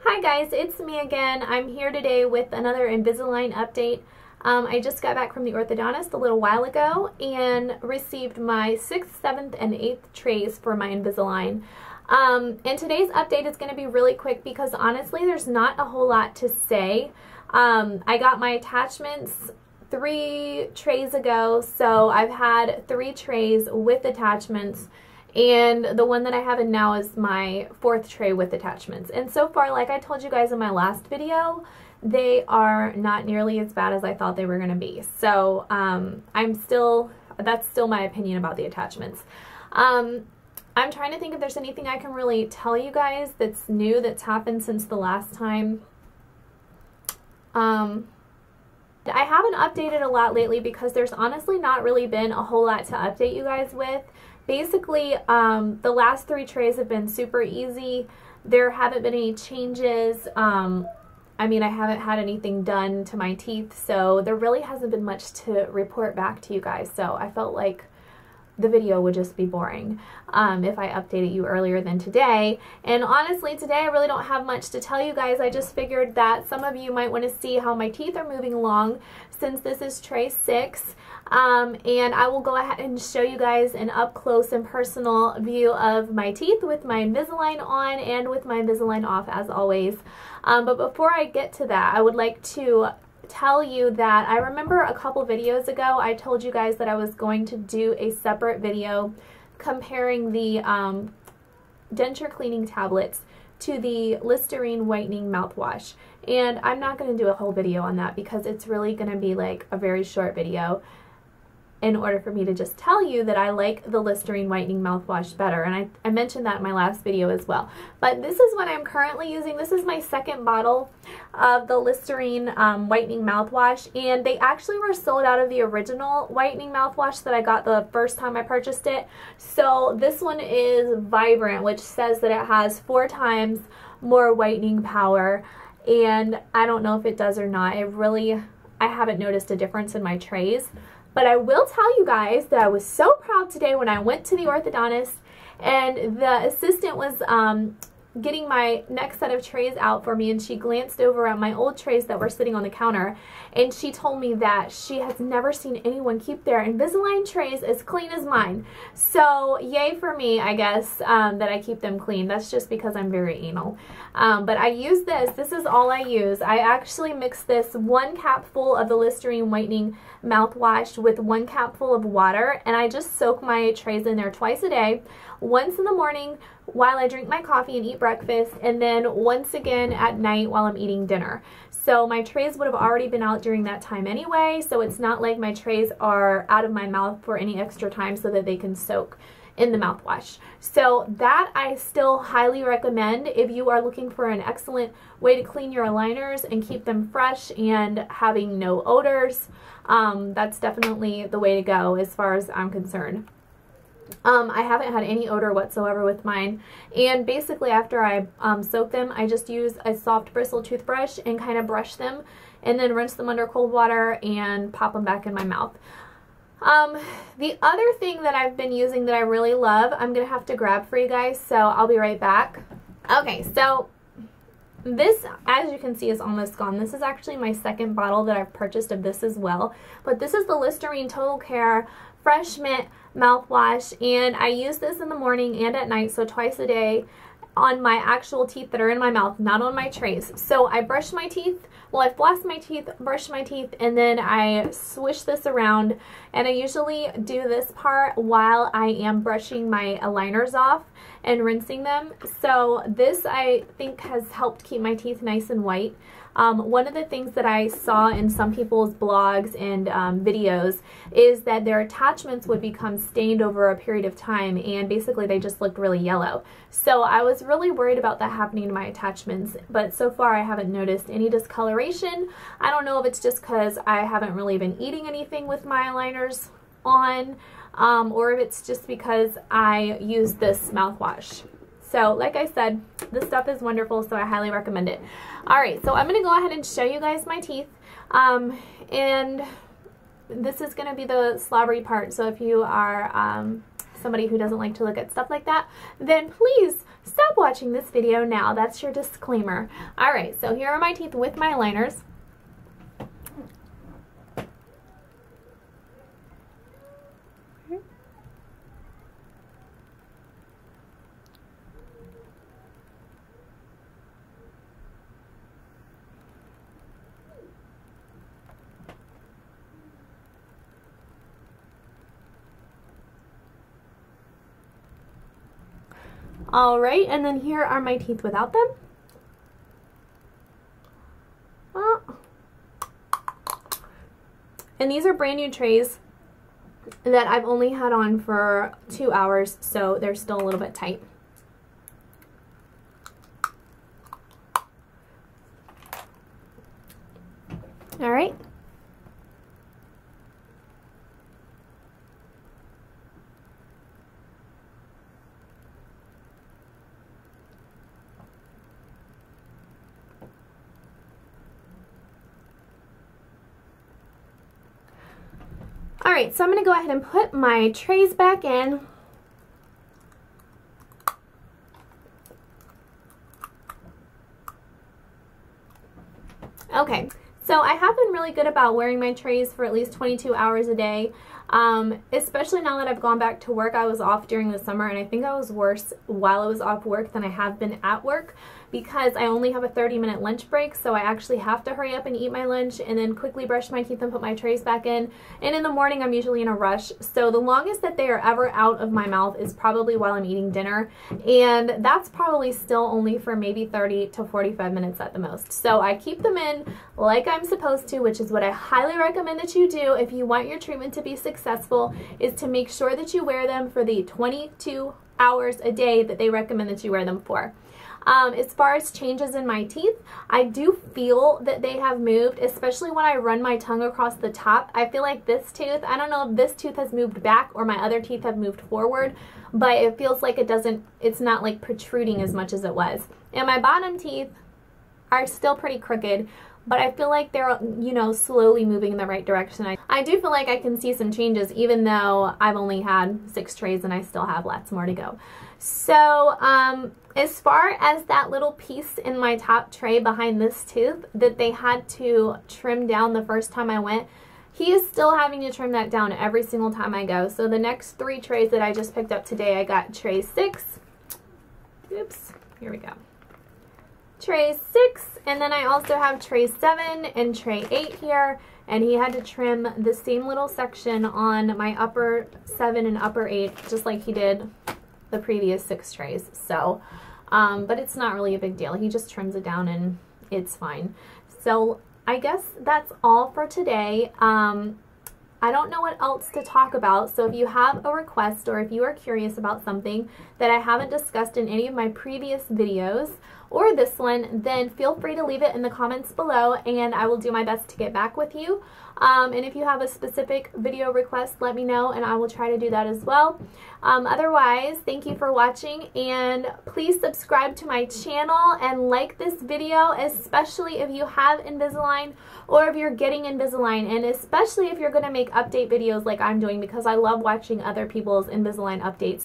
Hi guys, it's me again. I'm here today with another Invisalign update. I just got back from the orthodontist a little while ago and received my 6th, 7th, and 8th trays for my Invisalign. And today's update is going to be really quick because honestly there's not a whole lot to say. I got my attachments 3 trays ago, so I've had 3 trays with attachments. And the one that I have in now is my 4th tray with attachments. And so far, like I told you guys in my last video, they are not nearly as bad as I thought they were going to be. So that's still my opinion about the attachments. I'm trying to think if there's anything I can really tell you guys that's new that's happened since the last time. I haven't updated a lot lately because there's honestly not really been a whole lot to update you guys with. Basically, the last 3 trays have been super easy. There haven't been any changes. I mean, I haven't had anything done to my teeth, so there really hasn't been much to report back to you guys. So I felt like the video would just be boring if I updated you earlier than today. And honestly, today I really don't have much to tell you guys. I just figured that some of you might want to see how my teeth are moving along since this is tray 6. And I will go ahead and show you guys an up close and personal view of my teeth with my Invisalign on and with my Invisalign off as always. But before I get to that, I would like to tell you that I remember a couple videos ago I told you guys that I was going to do a separate video comparing the denture cleaning tablets to the Listerine whitening mouthwash, and I'm not going to do a whole video on that because it's really going to be like a very short video in order for me to just tell you that I like the Listerine whitening mouthwash better, and I mentioned that in my last video as well. But this is what I'm currently using. This is my 2nd bottle of the Listerine whitening mouthwash, and they actually were sold out of the original whitening mouthwash that I got the first time I purchased it. So this one is Vibrant, which says that it has 4 times more whitening power, and I don't know if it does or not. I haven't noticed a difference in my trays. But I will tell you guys that I was so proud today when I went to the orthodontist and the assistant was getting my next set of trays out for me, and she glanced over at my old trays that were sitting on the counter, and she told me that she has never seen anyone keep their Invisalign trays as clean as mine. So yay for me, I guess, that I keep them clean. That's just because I'm very anal. But I use this is all I use. I actually mix this 1 capful of the Listerine whitening mouthwash with 1 capful of water, and I just soak my trays in there twice a day, once in the morning while I drink my coffee and eat breakfast, and then once again at night while I'm eating dinner. So my trays would have already been out during that time anyway, so it's not like my trays are out of my mouth for any extra time so that they can soak in the mouthwash. So that I still highly recommend if you are looking for an excellent way to clean your aligners and keep them fresh and having no odors. That's definitely the way to go as far as I'm concerned. I haven't had any odor whatsoever with mine, and basically after I soak them, I just use a soft bristle toothbrush and kind of brush them and then rinse them under cold water and pop them back in my mouth. The other thing that I've been using that I really love, I'm gonna have to grab for you guys, so I'll be right back. Okay, so this, as you can see, is almost gone. This is actually my 2nd bottle that I've purchased of this as well, but this is the Listerine Total Care Fresh Mint mouthwash, and I use this in the morning and at night, so twice a day, on my actual teeth that are in my mouth, not on my trays. So I brush my teeth, well, I floss my teeth, brush my teeth, and then I swish this around, and I usually do this part while I am brushing my aligners off and rinsing them. So this, I think, has helped keep my teeth nice and white. One of the things that I saw in some people's blogs and videos is that their attachments would become stained over a period of time, and basically they just looked really yellow. So I was really worried about that happening to my attachments, but so far I haven't noticed any discoloration. I don't know if it's just because I haven't really been eating anything with my aligners on, or if it's just because I use this mouthwash. So like I said, this stuff is wonderful, so I highly recommend it. Alright, so I'm going to go ahead and show you guys my teeth. And this is going to be the slobbery part, so if you are somebody who doesn't like to look at stuff like that, then please stop watching this video now. That's your disclaimer. Alright, so here are my teeth with my aligners. Alright, and then here are my teeth without them. And these are brand new trays that I've only had on for 2 hours, so they're still a little bit tight. Alright. Alright, so I'm going to go ahead and put my trays back in. Okay, so I have been really good about wearing my trays for at least 22 hours a day, especially now that I've gone back to work. I was off during the summer, and I think I was worse while I was off work than I have been at work, because I only have a 30-minute lunch break, so I actually have to hurry up and eat my lunch and then quickly brush my teeth and put my trays back in. And in the morning, I'm usually in a rush, so the longest that they are ever out of my mouth is probably while I'm eating dinner, and that's probably still only for maybe 30 to 45 minutes at the most. So I keep them in like I'm supposed to, which is what I highly recommend that you do if you want your treatment to be successful, is to make sure that you wear them for the 22 hours a day that they recommend that you wear them for. As far as changes in my teeth, I do feel that they have moved, especially when I run my tongue across the top. I feel like this tooth, I don't know if this tooth has moved back or my other teeth have moved forward, but it feels like it's not like protruding as much as it was. And my bottom teeth are still pretty crooked, but I feel like they're, you know, slowly moving in the right direction. I do feel like I can see some changes, even though I've only had 6 trays and I still have lots more to go. So, as far as that little piece in my top tray behind this tooth that they had to trim down the first time I went, he is still having to trim that down every single time I go. So the next 3 trays that I just picked up today, I got tray 6. Oops, here we go. Tray 6, and then I also have tray 7 and tray 8 here, and he had to trim the same little section on my upper 7 and upper 8, just like he did the previous 6 trays. So, but it's not really a big deal. He just trims it down and it's fine. So I guess that's all for today. I don't know what else to talk about, so if you have a request or if you are curious about something that I haven't discussed in any of my previous videos or this one, then feel free to leave it in the comments below and I will do my best to get back with you. And if you have a specific video request, let me know and I will try to do that as well. Otherwise, thank you for watching, and please subscribe to my channel and like this video, especially if you have Invisalign or if you're getting Invisalign, and especially if you're going to make update videos like I'm doing, because I love watching other people's Invisalign updates.